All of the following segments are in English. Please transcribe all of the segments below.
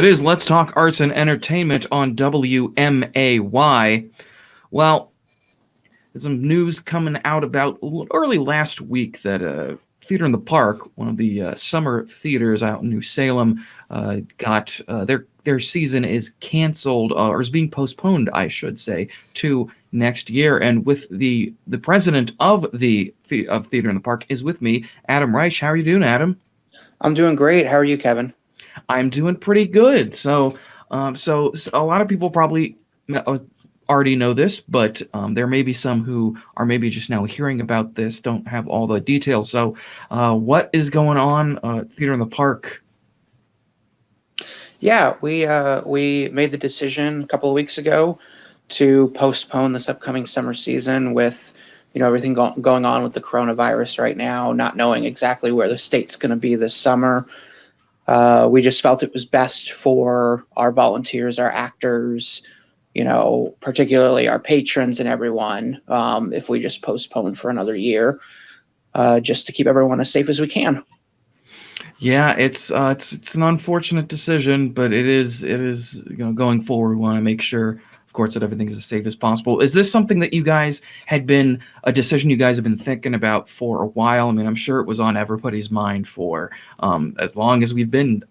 It is Let's Talk Arts and Entertainment on WMAY. Well, there's some news coming out about early last week that Theater in the Park, one of the summer theaters out in New Salem, got their season is canceled or is being postponed, I should say, to next year. And with the president of Theater in the Park is with me, Adam Reisch. How are you doing, Adam? I'm doing great. How are you, Kevin? I'm doing pretty good. So a lot of people probably already know this, but there may be some who are maybe just now hearing about this, don't have all the details. So what is going on Theater in the Park? Yeah, we made the decision a couple of weeks ago to postpone this upcoming summer season with, everything going on with the coronavirus right now, not knowing exactly where the state's going to be this summer. We just felt it was best for our volunteers, our actors, particularly our patrons and everyone, if we just postponed for another year, just to keep everyone as safe as we can. Yeah, it's an unfortunate decision, but it is going forward, we want to make sure, of course, that everything's as safe as possible. Is this something that you guys had been a decision you guys have been thinking about for a while? I mean, I'm sure it was on everybody's mind for as long as we've been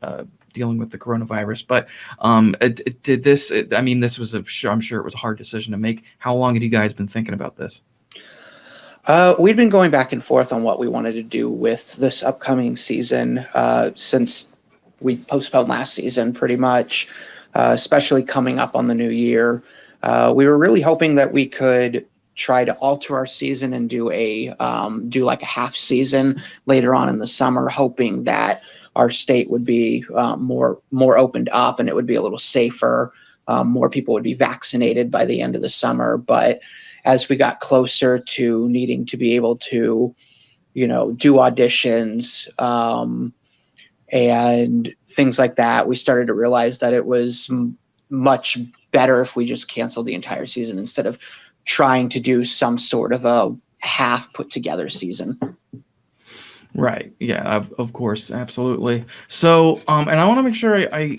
dealing with the coronavirus. But this was I'm sure it was a hard decision to make. How long had you guys been thinking about this? We'd been going back and forth on what we wanted to do with this upcoming season since we postponed last season, pretty much, especially coming up on the new year. We were really hoping that we could try to alter our season and do like a half season later on in the summer, hoping that our state would be more opened up and it would be a little safer. More people would be vaccinated by the end of the summer, but as we got closer to needing to be able to, do auditions and things like that, we started to realize that it was much better if we just canceled the entire season instead of trying to do some sort of a half put together season. Right. Yeah. Of course. Absolutely. So, and I want to make sure I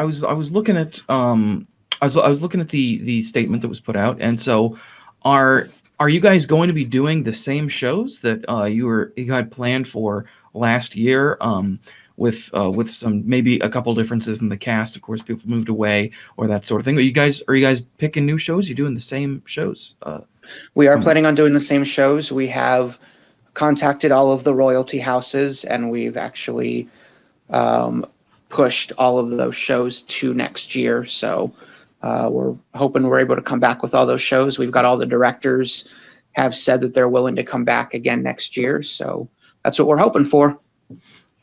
was looking at I was looking at the statement that was put out, and so are you guys going to be doing the same shows that you had planned for last year? With some maybe a couple differences in the cast. Of course, people moved away or that sort of thing. Are you guys picking new shows? You doing the same shows? We are planning on doing the same shows. We have contacted all of the royalty houses, and we've actually pushed all of those shows to next year. So we're hoping we're able to come back with all those shows. We've got all the directors have said that they're willing to come back again next year. So that's what we're hoping for.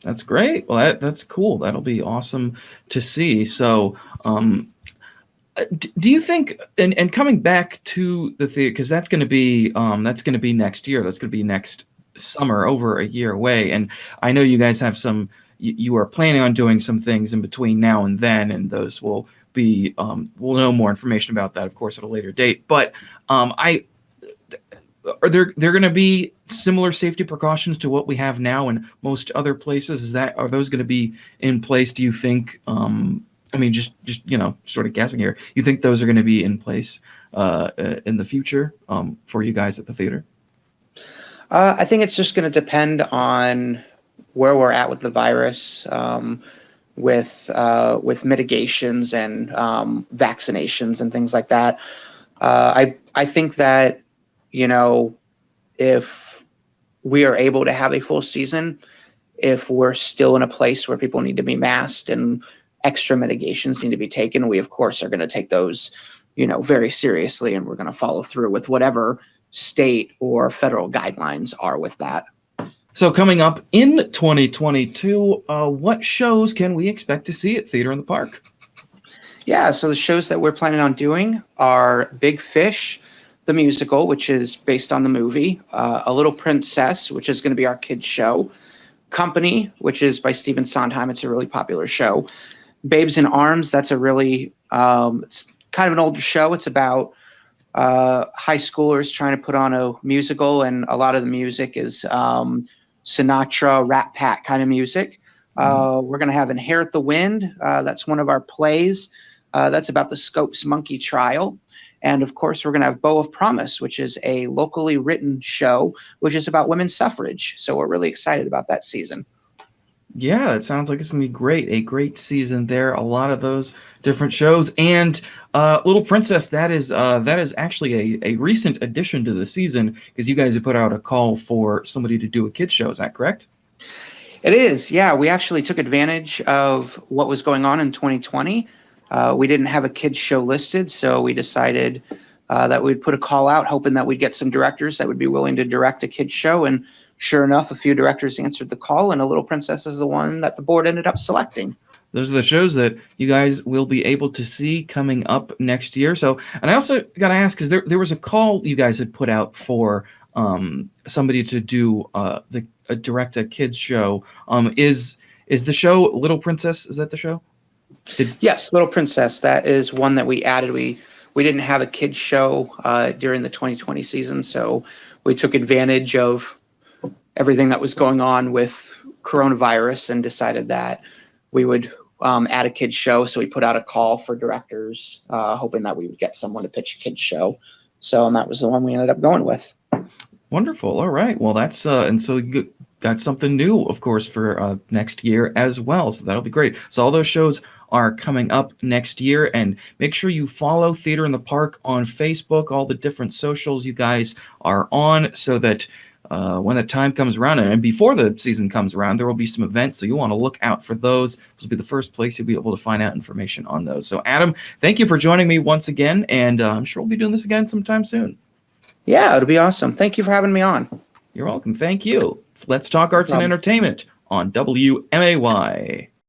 That's great. Well, that's cool. That'll be awesome to see. So, do you think, and coming back to the theater, because that's going to be next year. That's going to be next summer, over a year away. And I know you guys have you are planning on doing some things in between now and then, and those will be, we'll know more information about that, of course, at a later date. But are there going to be similar safety precautions to what we have now in most other places? Are those going to be in place? Do you think? I mean, just sort of guessing here. You think those are going to be in place in the future for you guys at the theater? I think it's just going to depend on where we're at with the virus, with mitigations and vaccinations and things like that. I think that, if we are able to have a full season, if we're still in a place where people need to be masked and extra mitigations need to be taken, we of course are going to take those, very seriously, and we're going to follow through with whatever state or federal guidelines are with that. So coming up in 2022, what shows can we expect to see at Theater in the Park? Yeah, so the shows that we're planning on doing are Big Fish, the musical, which is based on the movie, A Little Princess, which is going to be our kids show, Company, which is by Stephen Sondheim. It's a really popular show. Babes in Arms, that's a really, it's kind of an older show. It's about high schoolers trying to put on a musical, and a lot of the music is Sinatra, Rat Pack kind of music. We're going to have Inherit the Wind. That's one of our plays. That's about the Scopes monkey trial. And of course, we're going to have Bow of Promise, which is a locally written show, which is about women's suffrage. So we're really excited about that season. Yeah, it sounds like it's going to be great. A great season there. A lot of those different shows. And Little Princess, that is actually a recent addition to the season, because you guys have put out a call for somebody to do a kids show. Is that correct? It is, yeah. We actually took advantage of what was going on in 2020. We didn't have a kids show listed, so we decided that we'd put a call out, hoping that we'd get some directors that would be willing to direct a kids show. And sure enough, a few directors answered the call, and A Little Princess is the one that the board ended up selecting. Those are the shows that you guys will be able to see coming up next year. So, and I also got to ask, because there was a call you guys had put out for somebody to do direct a kids show. Is the show Little Princess? Is that the show? Yes, Little Princess. That is one that we added. We didn't have a kids show during the 2020 season, so we took advantage of everything that was going on with coronavirus and decided that we would add a kids show. So we put out a call for directors, hoping that we would get someone to pitch a kids show. And that was the one we ended up going with. Wonderful. All right. Well, that's and so you got something new, of course, for next year as well. So that'll be great. So all those shows are coming up next year, and make sure you follow Theater in the Park on Facebook, all the different socials you guys are on, so that when the time comes around and before the season comes around, there will be some events. So you want to look out for those. This will be the first place you'll be able to find out information on those. So Adam, thank you for joining me once again, and I'm sure we'll be doing this again sometime soon. Yeah, it'll be awesome. Thank you for having me on. You're welcome. Thank you. Let's Talk Arts and Entertainment on WMAY.